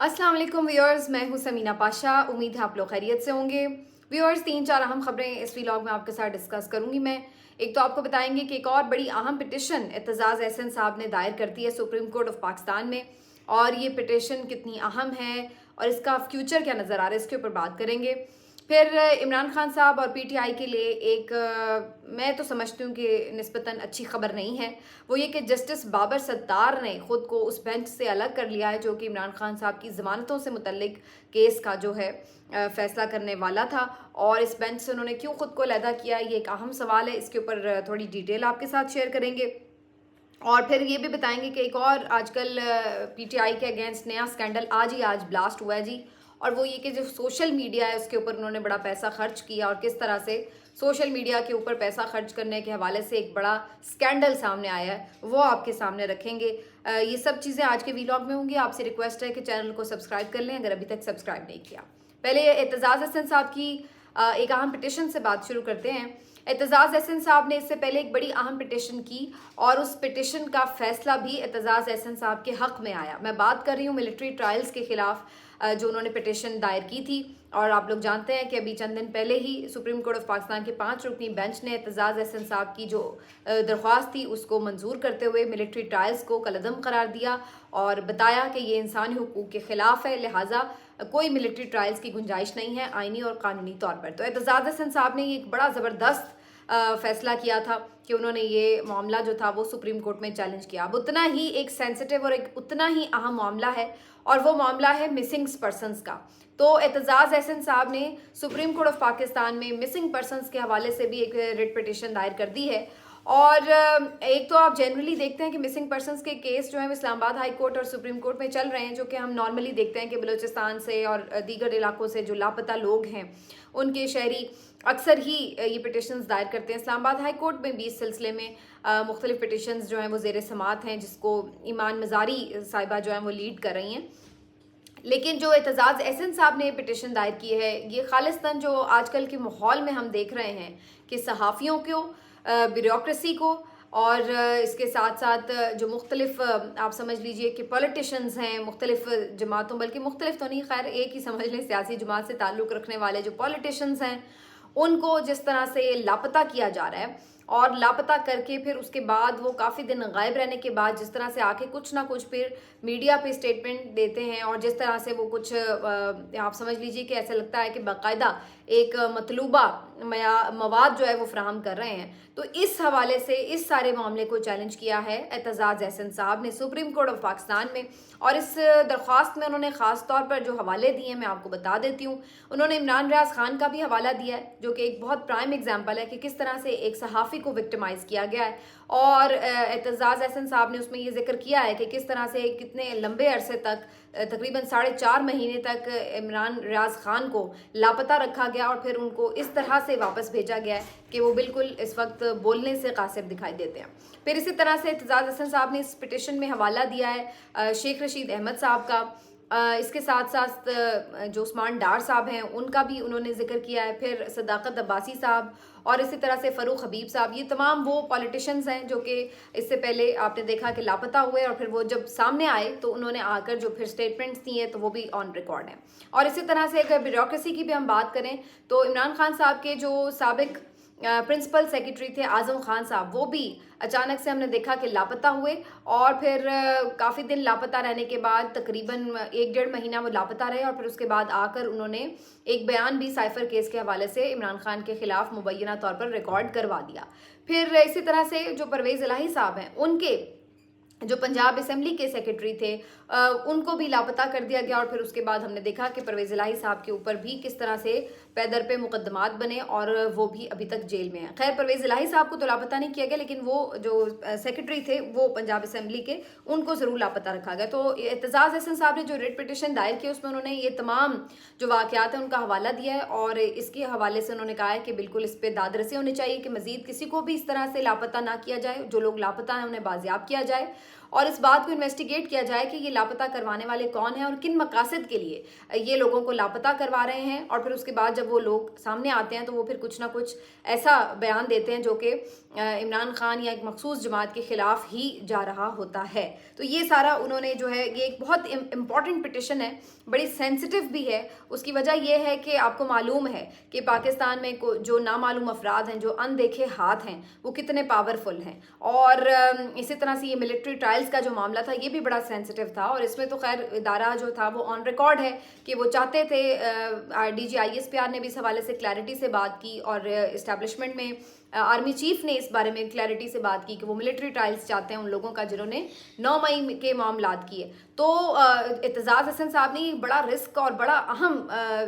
अस्सलाम वालेकुम व्यूअर्स, मैं हूं समीना पाशा। उम्मीद है आप लोग खैरियत से होंगे। व्यूअर्स, 3-4 अहम खबरें इस व्लॉग में आपके साथ डिस्कस करूंगी मैं। एक तो आपको बताएंगे कि एक और बड़ी अहम पिटिशन एतजाज़ एहसन साहब ने दायर कर दी है सुप्रीम कोर्ट ऑफ पाकिस्तान में, और ये पिटिशन कितनी अहम है और इसका फ्यूचर क्या नज़र आ रहा है, इसके ऊपर बात करेंगे। फिर इमरान खान साहब और पीटीआई के लिए एक मैं तो समझती हूँ कि निस्बतन अच्छी खबर नहीं है, वो ये कि जस्टिस बाबर सत्तार ने ख़ुद को उस बेंच से अलग कर लिया है जो कि इमरान खान साहब की ज़मानतों से मुतल्लिक केस का जो है फ़ैसला करने वाला था, और इस बेंच से उन्होंने क्यों ख़ुद को अलहदा किया, ये एक अहम सवाल है। इसके ऊपर थोड़ी डिटेल आपके साथ शेयर करेंगे, और फिर ये भी बताएंगे कि एक और आजकल पीटीआई के अगेंस्ट नया स्कैंडल आज ब्लास्ट हुआ है जी, और वो ये कि जो सोशल मीडिया है उसके ऊपर उन्होंने बड़ा पैसा खर्च किया, और किस तरह से सोशल मीडिया के ऊपर पैसा खर्च करने के हवाले से एक बड़ा स्कैंडल सामने आया है, वो आपके सामने रखेंगे। ये सब चीज़ें आज के वीलॉग में होंगी। आपसे रिक्वेस्ट है कि चैनल को सब्सक्राइब कर लें अगर अभी तक सब्सक्राइब नहीं किया। पहले एतजाज़ एहसन साहब की एक अहम पिटिशन से बात शुरू करते हैं। एतजाज़ एहसन साहब ने इससे पहले एक बड़ी अहम पिटिशन की, और उस पिटिशन का फैसला भी एतजाज़ एहसन साहब के हक़ में आया। मैं बात कर रही हूँ मिलिट्री ट्रायल्स के ख़िलाफ़ जो उन्होंने पिटिशन दायर की थी, और आप लोग जानते हैं कि अभी चंद दिन पहले ही सुप्रीम कोर्ट ऑफ पाकिस्तान के 5 रुकनी बेंच ने एतजाज़ एहसन साहब की जो दरख्वास्त थी उसको मंजूर करते हुए मिलिट्री ट्रायल्स को कलअदम करार दिया, और बताया कि ये इंसानी हुकूक के ख़िलाफ़ है, लिहाजा कोई मिलिट्री ट्रायल्स की गुंजाइश नहीं है आइनी और कानूनी तौर पर। तो एतजाज़ एहसन साहब ने ये एक बड़ा ज़बरदस्त फैसला किया था कि उन्होंने ये मामला जो था वो सुप्रीम कोर्ट में चैलेंज किया। अब उतना ही एक सेंसिटिव और एक उतना ही अहम मामला है, और वो मामला है मिसिंग पर्सनस का। तो एतजाज़ एहसन साहब ने सुप्रीम कोर्ट ऑफ पाकिस्तान में मिसिंग पर्सनस के हवाले से भी एक रिट पिटिशन दायर कर दी है। और एक तो आप जनरली देखते हैं कि मिसिंग पर्सनस के केस जो है वो इस्लामाबाद हाई कोर्ट और सुप्रीम कोर्ट में चल रहे हैं, जो कि हम नॉर्मली देखते हैं कि बलूचिस्तान से और दीगर इलाकों से जो लापता लोग हैं उनके शहरी अक्सर ही ये पिटिशंस दायर करते हैं। इस्लामाबाद हाई कोर्ट में भी इस सिलसिले में मुख्तलिफ पिटिशंस जो हैं वो ज़ेर समात हैं, जिसको ईमान मज़ारी साहिबा जो हैं वो लीड कर रही हैं। लेकिन जो एतजाज़ एहसन साहब ने पिटिशन दायर की है, ये खालिस्तान जो आजकल के माहौल में हम देख रहे हैं कि सहाफ़ियों को, ब्यूरोक्रेसी को, और इसके साथ साथ जो मुख्तलिफ आप समझ लीजिए कि पॉलिटिशियंस हैं मुख्तलिफ जमातों, बल्कि मुख्तलिफ तो नहीं, खैर एक ही समझ लें, सियासी जमात से ताल्लुक़ रखने वाले जो पॉलिटिशियंस हैं उनको जिस तरह से लापता किया जा रहा है, और लापता करके फिर उसके बाद वो काफ़ी दिन गायब रहने के बाद जिस तरह से आके कुछ ना कुछ फिर मीडिया पे स्टेटमेंट देते हैं, और जिस तरह से वो कुछ आप समझ लीजिए कि ऐसा लगता है कि बाकायदा एक मतलूबा मवाद जो है वो फ्राहम कर रहे हैं। तो इस हवाले से इस सारे मामले को चैलेंज किया है एतजाज़ एहसन साहब ने सुप्रीम कोर्ट ऑफ पाकिस्तान में, और इस दरख्वास्त में उन्होंने ख़ास तौर पर जो हवाले दिए हैं मैं आपको बता देती हूँ। उन्होंने इमरान रियाज खान का भी हवाला दिया है, जो कि एक बहुत प्राइम एग्जाम्पल है कि किस तरह से एक सहाफ़ी को विक्टिमाइज़ किया गया है, और एतजाज़ एहसन साहब ने उसमें ये जिक्र किया है कि किस तरह से कितने लंबे अरसे तक तकरीबन 4.5 महीने तक इमरान रियाज खान को लापता रखा गया, और फिर उनको इस तरह से वापस भेजा गया है कि वो बिल्कुल इस वक्त बोलने से कासिर दिखाई देते हैं। फिर इसी तरह से एतजाज़ एहसन साहब ने इस पिटिशन में हवाला दिया है शेख रशीद अहमद साहब का, इसके साथ साथ जो उस्मान डार साहब हैं उनका भी उन्होंने जिक्र किया है, फिर सदाकत अब्बासी साहब, और इसी तरह से फ़रूक हबीब साहब। ये तमाम वो पॉलिटिशियंस हैं जो कि इससे पहले आपने देखा कि लापता हुए, और फिर वो जब सामने आए तो उन्होंने आकर जो फिर स्टेटमेंट्स दी हैं तो वो भी ऑन रिकॉर्ड हैं। और इसी तरह से अगर ब्यूरोक्रेसी की भी हम बात करें तो इमरान खान साहब के जो साबिक प्रिंसिपल सेक्रेटरी थे आज़म खान साहब, वो भी अचानक से हमने देखा कि लापता हुए, और फिर काफ़ी दिन लापता रहने के बाद तकरीबन 1-1.5 महीना वो लापता रहे, और फिर उसके बाद आकर उन्होंने एक बयान भी साइफर केस के हवाले से इमरान खान के ख़िलाफ़ मुबैना तौर पर रिकॉर्ड करवा दिया। फिर इसी तरह से जो परवेज़ इलाही साहब हैं, उनके जो पंजाब असेंबली के सेक्रेटरी थे उनको भी लापता कर दिया गया, और फिर उसके बाद हमने देखा कि परवेज़ इलाही साहब के ऊपर भी किस तरह से पैदर पे मुकदमात बने, और वो भी अभी तक जेल में हैं। खैर परवेज़ इलाही साहब को तो लापता नहीं किया गया, लेकिन वो जो सेक्रेटरी थे वो पंजाब असेंबली के, उनको ज़रूर लापता रखा गया। तो एतजाज़ एहसन साहब ने जो रिट पिटिशन दायर की उसमें उन्होंने ये तमाम जो वाक़यात हैं उनका हवाला दिया है, और इसके हवाले से उन्होंने कहा है कि बिल्कुल इस पर दादरसी होनी चाहिए कि मज़ीद किसी को भी इस तरह से लापता ना किया जाए, जो लोग लापता हैं उन्हें बाजियाब किया जाए। اور इस बात को इन्वेस्टिगेट किया जाए कि ये लापता करवाने वाले कौन हैं और किन मकासद के लिए ये लोगों को लापता करवा रहे हैं। और फिर उसके बाद जब वो लोग सामने आते हैं तो वो फिर कुछ ना कुछ ऐसा बयान देते हैं जो कि इमरान खान या एक मखसूस जमात के ख़िलाफ़ ही जा रहा होता है। तो ये सारा उन्होंने जो है, ये एक बहुत इम्पॉर्टेंट पिटिशन है, बड़ी सेंसिटिव भी है। उसकी वजह यह है कि आपको मालूम है कि पाकिस्तान में जो नामालूम अफराद हैं, जो अनदेखे हाथ हैं, वो कितने पावरफुल हैं। और इसी तरह से ये मिलिट्री ट्रायल्स का जो मामला था ये भी बड़ा सेंसिटिव था, और इसमें तो खैर इदारा जो था वो ऑन रिकॉर्ड है कि वो चाहते थे, DGISPR ने भी इस हवाले से क्लैरिटी से बात की, और इस्टेब्लिशमेंट में आर्मी चीफ ने इस बारे में क्लैरिटी से बात की कि वो मिलिट्री ट्रायल्स चाहते हैं उन लोगों का जिन्होंने 9 मई के मामलात किए। तो एतजाज़ हसन साहब ने बड़ा रिस्क और बड़ा अहम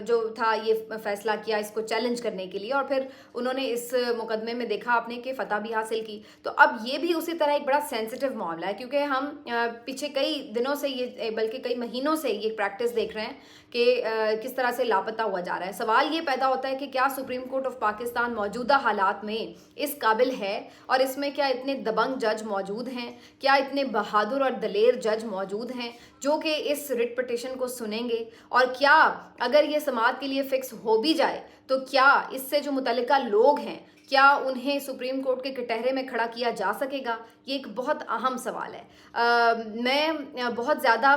जो था ये फैसला किया इसको चैलेंज करने के लिए, और फिर उन्होंने इस मुकदमे में देखा आपने कि फ़तह भी हासिल की। तो अब ये भी उसी तरह एक बड़ा सेंसिटिव मामला है, क्योंकि हम पीछे कई दिनों से ये, बल्कि कई महीनों से ये प्रैक्टिस देख रहे हैं कि किस तरह से लापता हुआ जा रहा है। सवाल ये पैदा होता है कि क्या सुप्रीम कोर्ट ऑफ पाकिस्तान मौजूदा हालात में इस काबिल है, और इसमें क्या इतने दबंग जज मौजूद हैं, क्या इतने बहादुर और दलेर जज मौजूद हैं जो कि इस रिट पिटिशन को सुनेंगे, और क्या अगर ये समाअत के लिए फिक्स हो भी जाए तो क्या इससे जो मुतल्लिका लोग हैं क्या उन्हें सुप्रीम कोर्ट के कटहरे में खड़ा किया जा सकेगा। ये एक बहुत अहम सवाल है। मैं बहुत ज़्यादा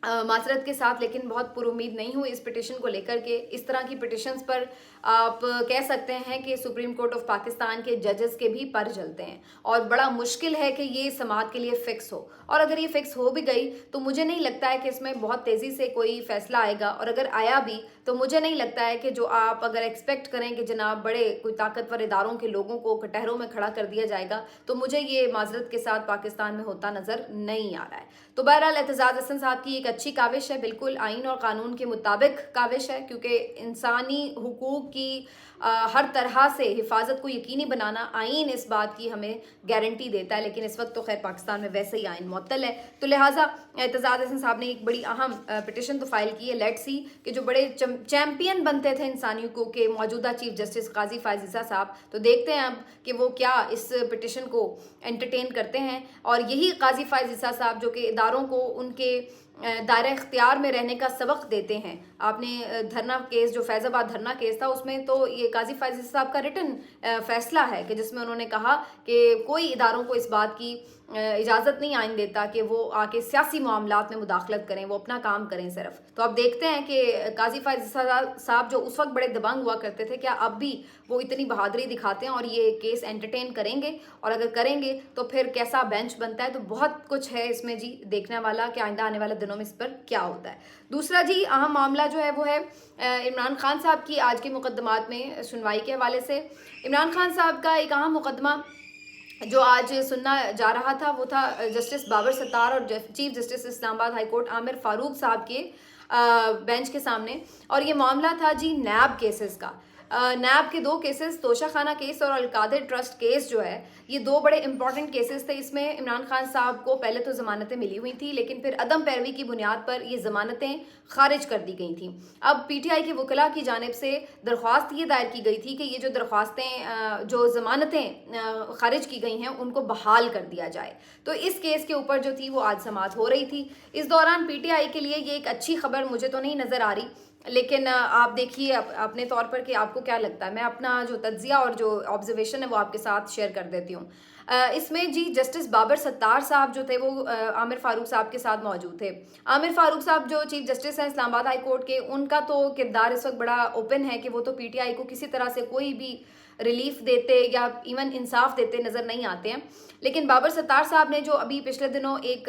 मासरत के साथ लेकिन बहुत पुरुमीद नहीं हूँ इस पिटिशन को लेकर के। इस तरह की पिटिशंस पर आप कह सकते हैं कि सुप्रीम कोर्ट ऑफ पाकिस्तान के जजेस के भी पर जलते हैं, और बड़ा मुश्किल है कि ये समाअत के लिए फ़िक्स हो। और अगर ये फ़िक्स हो भी गई तो मुझे नहीं लगता है कि इसमें बहुत तेज़ी से कोई फ़ैसला आएगा, और अगर आया भी तो मुझे नहीं लगता है कि जो आप अगर एक्सपेक्ट करें कि जनाब बड़े कोई ताकतवर इदारों के लोगों को कटहरों में खड़ा कर दिया जाएगा, तो मुझे ये माजरत के साथ पाकिस्तान में होता नज़र नहीं आ रहा है। तो बहरहाल एतजाज़ हसन साहब की एक अच्छी काविश है, बिल्कुल आइन और कानून के मुताबिक काविश है, क्योंकि इंसानी हुकूक की हर तरह से हिफाजत को यकीनी बनाना आइन इस बात की हमें गारंटी देता है। लेकिन इस वक्त तो खैर पाकिस्तान में वैसे ही आइन मुअत्तल है, तो लिहाजा एतजाज़ हसन साहब ने एक बड़ी अहम पिटिशन तो फाइल की है। लेट्स सी कि जो बड़े चैम्पियन बनते थे इंसानी हुकूक के मौजूदा चीफ जस्टिस काजी फ़ाइज़ ईसा साहब, तो देखते हैं अब कि वो क्या इस पिटिशन को एंटरटेन करते हैं। और यही काजी फ़ाइज़ ईसा साहब जो कि इदारों को उनके दायरा इख्तियार में रहने का सबक देते हैं। आपने धरना केस, जो फैज़ाबाद धरना केस था, उसमें तो ये काजी फ़ाइज़ साहब का रिटन फैसला है कि जिसमें उन्होंने कहा कि कोई इदारों को इस बात की इजाज़त नहीं आइन देता कि वो आके सियासी मामलात में मुदाखलत करें, वो अपना काम करें सिर्फ। तो अब देखते हैं कि काजी फ़ाइज़ साहब जो उस वक्त बड़े दबंग हुआ करते थे, क्या अब भी वो इतनी बहादुरी दिखाते हैं और ये केस एंटरटेन करेंगे, और अगर करेंगे तो फिर कैसा बेंच बनता है। तो बहुत कुछ है इसमें जी देखने वाला कि आइंदा आने वाले दिनों में इस पर क्या होता है। दूसरा जी अहम मामला जो है वो है इमरान खान साहब की आज के मुकदमात में सुनवाई के हवाले से। इमरान खान साहब का एक अहम मुकदमा जो आज सुनना जा रहा था वो था जस्टिस बाबर सत्तार और chief justice Islamabad high court Aamir Farooq साहब के बेंच के सामने। और ये मामला था जी नैब केसेस का। नैब के 2 केसेस, तोशा खाना केस और अलकादिर ट्रस्ट केस जो है, ये 2 बड़े इंपॉर्टेंट केसेस थे। इसमें इमरान खान साहब को पहले तो ज़मानतें मिली हुई थी, लेकिन फिर अदम पैरवी की बुनियाद पर ये ज़मानतें खारिज कर दी गई थी। अब PTI के वकला की जानिब से दरख्वास्त ये दायर की गई थी कि ये जो दरख्वास्तें, जो ज़मानतें खारिज की गई हैं, उनको बहाल कर दिया जाए। तो इस केस के ऊपर जो थी वो आज समाअत हो रही थी। इस दौरान PTI के लिए ये एक अच्छी खबर मुझे तो नहीं नज़र आ रही, लेकिन आप देखिए अपने तौर पर कि आपको क्या लगता है। मैं अपना जो तज्जिया और जो ऑब्जर्वेशन है वो आपके साथ शेयर कर देती हूँ। इसमें जी जस्टिस बाबर सत्तार साहब जो थे वो आमिर फारूक साहब के साथ मौजूद थे। आमिर फारूक साहब जो चीफ जस्टिस हैं इस्लामाबाद हाई कोर्ट के, उनका तो किरदार इस वक्त बड़ा ओपन है कि वो तो PTI को किसी तरह से कोई भी रिलीफ देते या इवन इंसाफ देते नज़र नहीं आते हैं। लेकिन बाबर सत्तार साहब ने जो अभी पिछले दिनों एक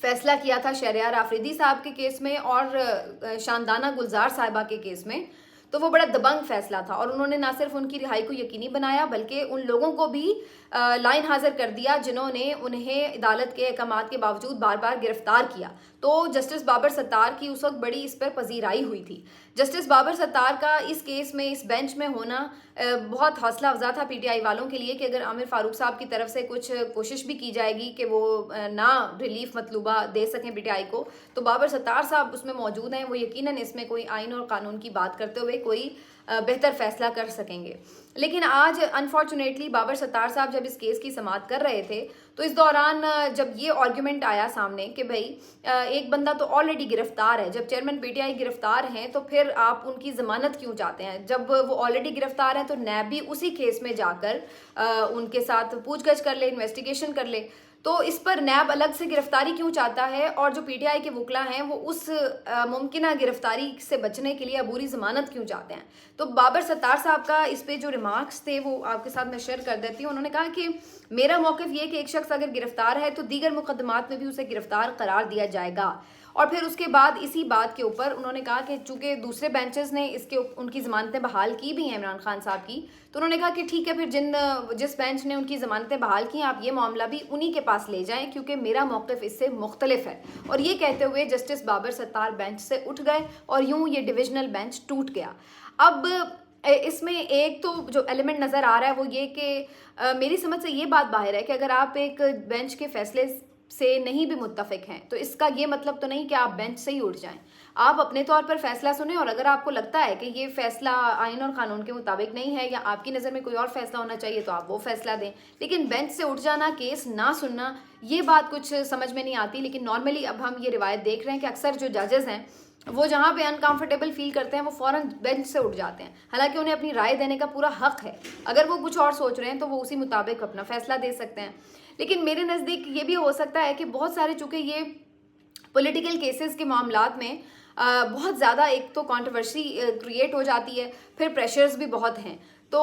फैसला किया था शहरयार आफरीदी साहब के केस में और शानदाना गुलजार साहिबा के केस में, तो वो बड़ा दबंग फैसला था। और उन्होंने ना सिर्फ उनकी रिहाई को यकीनी बनाया बल्कि उन लोगों को भी लाइन हाजिर कर दिया जिन्होंने उन्हें अदालत के अहकामात के बावजूद बार बार गिरफ्तार किया। तो जस्टिस बाबर सत्तार की उस वक्त बड़ी इस पर पजीराई हुई थी। जस्टिस बाबर सत्तार का इस केस में, इस बेंच में होना बहुत हौसला अफजा था PTI वालों के लिए कि अगर आमिर फारूक साहब की तरफ से कुछ कोशिश भी की जाएगी कि वो ना रिलीफ मतलूबा दे सकें PTI को, तो बाबर सत्तार साहब उसमें मौजूद हैं। वो यकीनन इसमें कोई आइन और कानून की बात करते हुए कोई बेहतर फैसला कर सकेंगे। लेकिन आज अनफॉर्चुनेटली बाबर सत्तार साहब जब इस केस की समाअत कर रहे थे तो इस दौरान जब ये आर्ग्यूमेंट आया सामने कि भाई एक बंदा तो ऑलरेडी गिरफ्तार है, जब चेयरमैन पीटीआई गिरफ्तार हैं तो फिर आप उनकी ज़मानत क्यों चाहते हैं? जब वो ऑलरेडी गिरफ्तार हैं तो नैब भी उसी केस में जाकर उनके साथ पूछगछ कर ले, इन्वेस्टिगेशन कर ले। तो इस पर नैब अलग से गिरफ्तारी क्यों चाहता है और जो पीटीआई के वकला हैं वो उस मुमकिना गिरफ्तारी से बचने के लिए अबूरी ज़मानत क्यों चाहते हैं? तो बाबर सत्तार साहब का इस पे जो रिमार्क्स थे वो आपके साथ मैं शेयर कर देती हूँ। उन्होंने कहा कि मेरा मौक़िफ़ ये कि एक शख्स अगर गिरफ्तार है तो दीगर मुकदमात में भी उसे गिरफ्तार करार दिया जाएगा। और फिर उसके बाद इसी बात के ऊपर उन्होंने कहा कि चूँकि दूसरे बेंचेस ने इसके उनकी ज़मानतें बहाल की भी हैं इमरान खान साहब की, तो उन्होंने कहा कि ठीक है फिर जिस बेंच ने उनकी ज़मानतें बहाल की आप ये मामला भी उन्हीं के पास ले जाएं क्योंकि मेरा मौक़िफ़ इससे मुख्तलिफ है। और ये कहते हुए जस्टिस बाबर सत्तार बेंच से उठ गए और यूँ ये डिविजनल बेंच टूट गया। अब इसमें एक तो जो एलिमेंट नज़र आ रहा है वो ये कि मेरी समझ से ये बात बाहर है कि अगर आप एक बेंच के फैसले से नहीं भी मुत्तफिक हैं तो इसका ये मतलब तो नहीं कि आप बेंच से ही उठ जाएं। आप अपने तौर पर फैसला सुने और अगर आपको लगता है कि ये फैसला आइन और कानून के मुताबिक नहीं है या आपकी नज़र में कोई और फैसला होना चाहिए तो आप वो फैसला दें। लेकिन बेंच से उठ जाना, केस ना सुनना, ये बात कुछ समझ में नहीं आती। लेकिन नॉर्मली अब हम ये रिवायत देख रहे हैं कि अक्सर जो जजेस हैं वो जहाँ पे अनकंफर्टेबल फील करते हैं वो फ़ौरन बेंच से उठ जाते हैं, हालांकि उन्हें अपनी राय देने का पूरा हक है। अगर वो कुछ और सोच रहे हैं तो वो उसी मुताबिक अपना फैसला दे सकते हैं। लेकिन मेरे नज़दीक ये भी हो सकता है कि बहुत सारे चूँकि ये पॉलिटिकल केसेस के मामलात में बहुत ज़्यादा एक तो कंट्रोवर्सी क्रिएट हो जाती है, फिर प्रेशर्स भी बहुत हैं। तो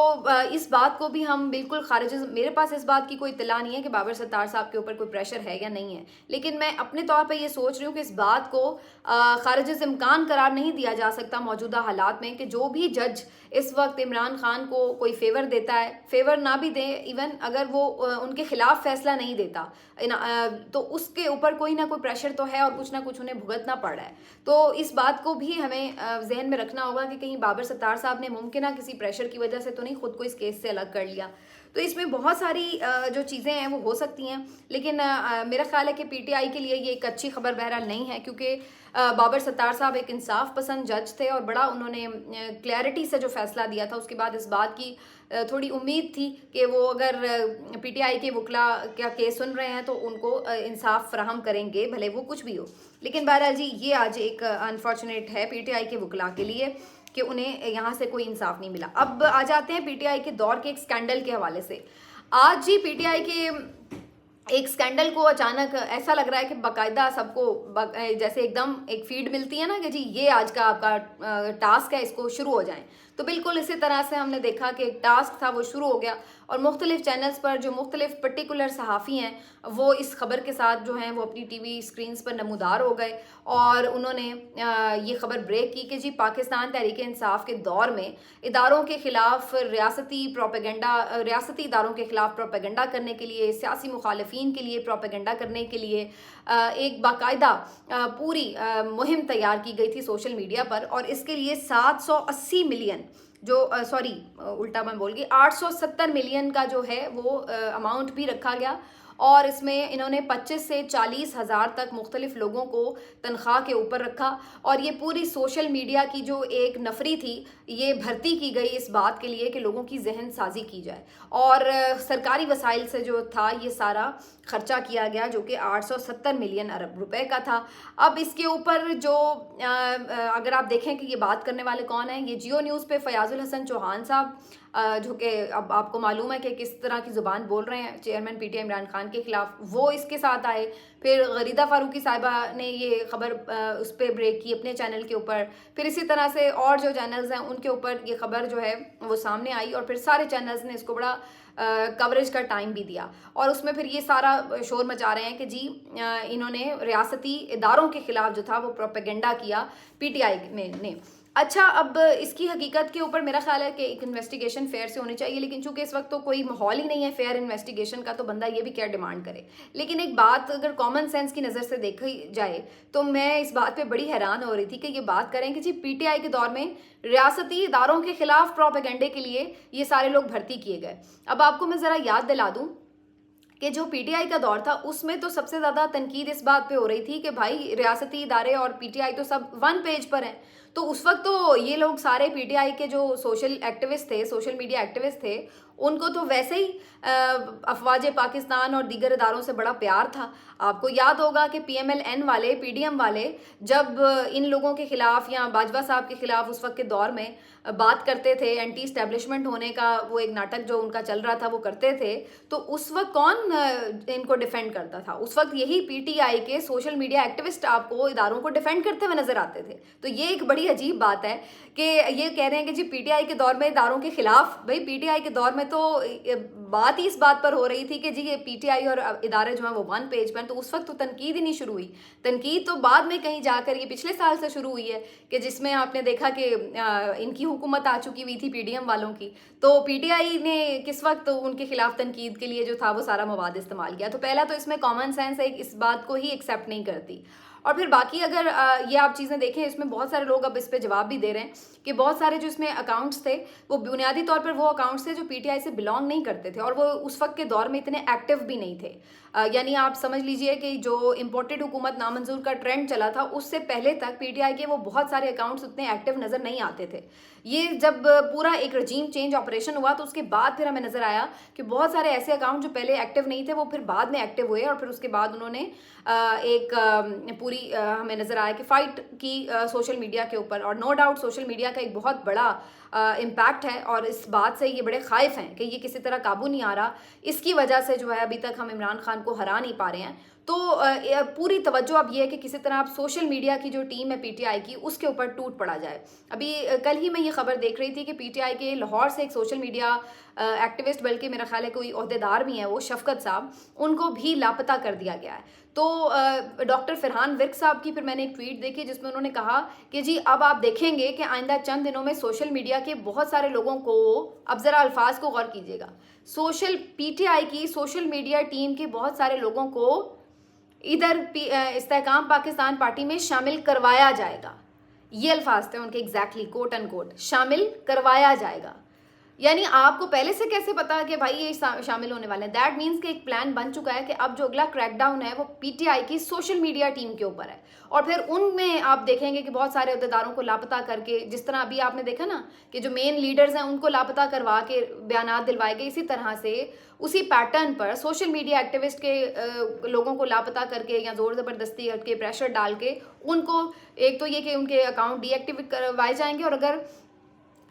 इस बात को भी हम बिल्कुल खारिज, मेरे पास इस बात की कोई इत्तला नहीं है कि बाबर सत्तार साहब के ऊपर कोई प्रेशर है या नहीं है, लेकिन मैं अपने तौर पे ये सोच रही हूँ कि इस बात को खारिज इम्कान करार नहीं दिया जा सकता मौजूदा हालात में कि जो भी जज इस वक्त इमरान खान को कोई फेवर देता है, फेवर ना भी दे, इवन अगर वो उनके खिलाफ फैसला नहीं देता तो उसके ऊपर कोई ना कोई प्रेशर तो है और कुछ ना कुछ उन्हें भुगतना पड़ रहा है। तो इस बात को भी हमें जहन में रखना होगा कि कहीं बाबर सत्तार साहब ने मुमकिन किसी प्रेशर की वजह से तो नहीं खुद को इस केस से अलग कर लिया। तो इसमें बहुत सारी जो चीज़ें हैं वो हो सकती हैं, लेकिन मेरा ख्याल है कि पीटीआई के लिए ये एक अच्छी खबर बहरहाल नहीं है क्योंकि बाबर सत्तार साहब एक इंसाफ पसंद जज थे और बड़ा उन्होंने क्लैरिटी से जो फैसला दिया था उसके बाद इस बात की थोड़ी उम्मीद थी कि वो अगर पीटीआई के वकला क्या केस सुन रहे हैं तो उनको इंसाफ फराहम करेंगे, भले वो कुछ भी हो। लेकिन बहरहाल जी ये आज एक अनफॉर्चुनेट है पीटीआई के वकला के लिए कि उन्हें यहाँ से कोई इंसाफ नहीं मिला। अब आ जाते हैं पीटीआई के दौर के एक स्कैंडल के हवाले से। आज जी पीटीआई के एक स्कैंडल को अचानक ऐसा लग रहा है कि बाकायदा सबको जैसे एकदम एक फीड मिलती है ना कि जी ये आज का आपका टास्क है, इसको शुरू हो जाएं। तो बिल्कुल इसी तरह से हमने देखा कि एक टास्क था वो शुरू हो गया और मुख्तलिफ चैनल्स पर जो मुख्तलिफ पर्टिकुलर सहाफ़ी हैं वो इस खबर के साथ जो हैं वो अपनी टीवी स्क्रीन्स पर नमूदार हो गए और उन्होंने ये खबर ब्रेक की कि जी पाकिस्तान तहरीक इंसाफ के दौर में इदारों के ख़िलाफ़ रियासती इदारों के ख़िलाफ़ प्रोपेगेंडा करने के लिए, सियासी मुखालिफिन के लिए प्रोपेगेंडा करने के लिए एक बाकायदा पूरी मुहिम तैयार की गई थी सोशल मीडिया पर और इसके लिए 780 मिलियन उल्टा मैं बोल गई 870 मिलियन का जो है वो अमाउंट भी रखा गया और इसमें इन्होंने 25 से 40 हज़ार तक मुख्तलिफ लोगों को तनख्वाह के ऊपर रखा और ये पूरी सोशल मीडिया की जो एक नफरी थी ये भर्ती की गई इस बात के लिए कि लोगों की जहन साजी की जाए और सरकारी वसाइल से जो था ये सारा खर्चा किया गया जो कि 870 मिलियन अरब रुपए का था। अब इसके ऊपर जो अगर आप देखें कि ये बात करने वाले कौन हैं, ये जियो न्यूज़ पे फयाजुल हसन चौहान साहब जो कि अब आपको मालूम है कि किस तरह की ज़ुबान बोल रहे हैं चेयरमैन पीटीआई इमरान खान के ख़िलाफ़, वो इसके साथ आए। फिर गरीदा फ़ारूकी साहिबा ने ये खबर उस पर ब्रेक की अपने चैनल के ऊपर, फिर इसी तरह से और जो चैनल्स हैं उनके ऊपर ये खबर जो है वो सामने आई और फिर सारे चैनल्स ने इसको बड़ा कवरेज का टाइम भी दिया और उसमें फिर ये सारा शोर मचा रहे हैं कि जी इन्होंने रियासती इदारों के ख़िलाफ़ जो था वो प्रोपेगेंडा किया पीटीआई ने। अच्छा, अब इसकी हकीकत के ऊपर मेरा ख्याल है कि एक इन्वेस्टिगेशन फेयर से होनी चाहिए, लेकिन चूंकि इस वक्त तो कोई माहौल ही नहीं है फेयर इन्वेस्टिगेशन का तो बंदा ये भी क्या डिमांड करे। लेकिन एक बात अगर कॉमन सेंस की नज़र से देखी जाए तो मैं इस बात पे बड़ी हैरान हो रही थी कि ये बात करें कि जी पीटीआई के दौर में रियासती इदारों के खिलाफ प्रोपेगेंडे के लिए ये सारे लोग भर्ती किए गए। अब आपको मैं ज़रा याद दिला दूँ کہ جو پی ٹی آئی کا دور تھا اس میں تو سب سے زیادہ تنقید اس بات پہ ہو رہی تھی کہ بھائی ریاستی ادارے اور پی ٹی آئی تو سب ون پیج پر ہیں. تو اس وقت تو یہ لوگ سارے پی ٹی آئی کے جو سوشل ایکٹیوسٹ تھے, سوشل میڈیا ایکٹیوسٹ تھے, ان کو تو ویسے ہی افواج پاکستان اور دیگر اداروں سے بڑا پیار تھا. آپ کو یاد ہوگا کہ پی ایم ایل این والے, پی ڈی ایم والے جب ان لوگوں کے خلاف یا باجوہ صاحب کے خلاف اس وقت کے دور میں بات کرتے تھے, اینٹی اسٹیبلشمنٹ ہونے کا وہ ایک ناٹک جو ان کا چل رہا تھا وہ کرتے تھے, تو اس وقت کون ان کو ڈیفینڈ کرتا تھا؟ اس وقت یہی پی ٹی آئی کے سوشل میڈیا ایکٹیوسٹ آپ کو اداروں کو ڈیفینڈ کرتے ہوئے نظر آتے تھے. تو یہ ایک بڑی عجیب بات ہے کہ یہ کہہ رہے ہیں کہ جی پی ٹی آئی کے دور میں اداروں کے خلاف. بھائی پی ٹی آئی کے دور میں تو بات ہی اس بات پر ہو رہی تھی کہ جی یہ پی ٹی آئی اور ادارے جو ہیں وہ ون پیج پر, تو اس وقت تو تنقید ہی نہیں شروع ہوئی. تنقید تو بعد میں کہیں جا کر یہ پچھلے سال سے شروع ہوئی ہے کہ جس میں آپ نے دیکھا کہ ان کی حکومت آ چکی ہوئی تھی پی ڈی ایم والوں کی, تو پی ٹی آئی نے کس وقت ان کے خلاف تنقید کے لیے جو تھا وہ سارا مواد استعمال کیا. تو پہلا تو اس میں کامن سینس ہے, اس بات کو ہی ایکسیپٹ نہیں کرتی. اور پھر باقی اگر یہ آپ چیزیں دیکھیں, اس میں بہت سارے لوگ اب اس پہ جواب بھی دے رہے ہیں کہ بہت سارے جو اس میں اکاؤنٹس تھے وہ بنیادی طور پر وہ اکاؤنٹس تھے جو پی ٹی آئی سے بلانگ نہیں کرتے تھے, اور وہ اس وقت کے دور میں اتنے ایکٹیو بھی نہیں تھے. یعنی آپ سمجھ لیجئے کہ جو امپورٹڈ حکومت نامنظور کا ٹرینڈ چلا تھا اس سے پہلے تک پی ٹی آئی کے وہ بہت سارے اکاؤنٹس اتنے ایکٹیو نظر نہیں آتے تھے. یہ جب پورا ایک رجیم چینج آپریشن ہوا تو اس کے بعد پھر ہمیں نظر آیا کہ بہت سارے ایسے اکاؤنٹ جو پہلے ایکٹیو نہیں تھے وہ پھر بعد میں ایکٹیو ہوئے, اور پھر اس کے بعد انہوں نے ایک پوری ہمیں نظر آیا کہ فائٹ کی سوشل میڈیا کے اوپر. اور نو ڈاؤٹ سوشل میڈیا کا ایک بہت بڑا امپیکٹ ہے, اور اس بات سے یہ بڑے خائف ہیں کہ یہ کسی طرح قابو نہیں آ رہا. اس کی وجہ سے جو ہے ابھی تک ہم عمران خان کو ہرا نہیں پا رہے ہیں. تو پوری توجہ اب یہ ہے کہ کسی طرح اب سوشل میڈیا کی جو ٹیم ہے پی ٹی آئی کی اس کے اوپر ٹوٹ پڑا جائے. ابھی کل ہی میں یہ خبر دیکھ رہی تھی کہ پی ٹی آئی کے لاہور سے ایک سوشل میڈیا ایکٹیوسٹ, بلکہ میرا خیال ہے کوئی عہدیدار بھی ہیں وہ, شفقت صاحب, ان کو بھی لاپتہ کر دیا گیا ہے. تو ڈاکٹر فرحان ورک صاحب کی پھر میں نے ایک ٹویٹ دیکھی جس میں انہوں نے کہا کہ جی اب آپ دیکھیں گے کہ آئندہ چند دنوں میں سوشل میڈیا کے بہت سارے لوگوں کو, اب ذرا الفاظ کو غور کیجیے گا, پی ٹی آئی کی سوشل میڈیا ٹیم کے بہت سارے لوگوں کو ادھر استحکام پاکستان پارٹی میں شامل کروایا جائے گا. یہ الفاظ تھے ان کے ایگزیکٹلی, کوٹ ان کوٹ, شامل کروایا جائے گا. یعنی آپ کو پہلے سے کیسے پتا کہ بھائی یہ شامل ہونے والے ہیں؟ دیٹ مینس کہ ایک پلان بن چکا ہے کہ اب جو اگلا کریک ڈاؤن ہے وہ پی ٹی آئی کی سوشل میڈیا ٹیم کے اوپر ہے. اور پھر ان میں آپ دیکھیں گے کہ بہت سارے عہدیداروں کو لاپتہ کر کے, جس طرح ابھی آپ نے دیکھا نا کہ جو مین لیڈرز ہیں ان کو لاپتہ کروا کے بیانات دلوائے گئے, اسی طرح سے اسی پیٹرن پر سوشل میڈیا ایکٹیوسٹ کے لوگوں کو لاپتہ کر کے یا زور زبردستی کر کے پریشر ڈال کے ان کو, ایک تو یہ کہ ان کے اکاؤنٹ ڈی ایکٹیو کروائے جائیں گے, اور اگر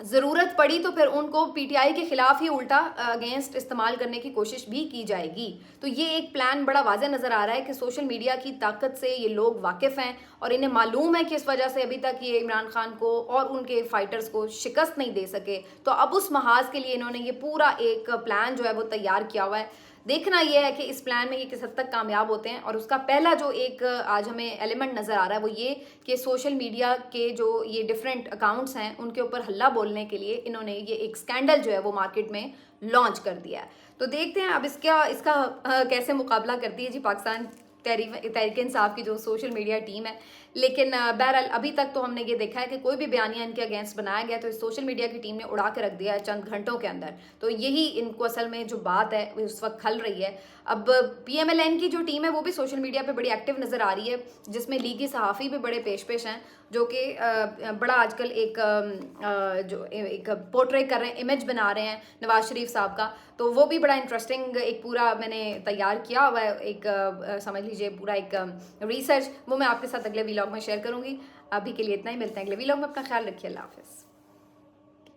ضرورت پڑی تو پھر ان کو پی ٹی آئی کے خلاف ہی الٹا اگینسٹ استعمال کرنے کی کوشش بھی کی جائے گی. تو یہ ایک پلان بڑا واضح نظر آ رہا ہے کہ سوشل میڈیا کی طاقت سے یہ لوگ واقف ہیں, اور انہیں معلوم ہے کہ اس وجہ سے ابھی تک یہ عمران خان کو اور ان کے فائٹرز کو شکست نہیں دے سکے. تو اب اس محاذ کے لیے انہوں نے یہ پورا ایک پلان جو ہے وہ تیار کیا ہوا ہے. دیکھنا یہ ہے کہ اس پلان میں یہ کس حد تک کامیاب ہوتے ہیں. اور اس کا پہلا جو ایک آج ہمیں ایلیمنٹ نظر آ رہا ہے وہ یہ کہ سوشل میڈیا کے جو یہ ڈیفرنٹ اکاؤنٹس ہیں ان کے اوپر ہلہ بولنے کے لیے انہوں نے یہ ایک سکینڈل جو ہے وہ مارکیٹ میں لانچ کر دیا ہے. تو دیکھتے ہیں اب اس کا کیسے مقابلہ کرتی ہے جی پاکستان تحریک انصاف کی جو سوشل میڈیا ٹیم ہے. لیکن بہرحال ابھی تک تو ہم نے یہ دیکھا ہے کہ کوئی بھی بیانیہ ان کے اگینسٹ بنایا گیا تو اس سوشل میڈیا کی ٹیم نے اڑا کے رکھ دیا ہے چند گھنٹوں کے اندر. تو یہی ان کو اصل میں جو بات ہے وہ اس وقت کھل رہی ہے. اب پی ایم ایل این کی جو ٹیم ہے وہ بھی سوشل میڈیا پہ بڑی ایکٹیو نظر آ رہی ہے, جس میں لیگی صحافی بھی بڑے پیش ہیں جو کہ بڑا آج کل ایک پورٹری کر رہے ہیں, امیج بنا رہے ہیں نواز شریف صاحب کا. تو وہ بھی بڑا انٹرسٹنگ ایک پورا میں نے تیار کیا ہوا ہے, ایک سمجھ لیجئے پورا ایک ریسرچ, وہ میں آپ کے ساتھ اگلے ویلاگ میں شیئر کروں گی. ابھی کے لیے اتنا ہی, ملتے ہیں اگلے ویلاگ میں. اپنا خیال رکھیے, اللہ حافظ.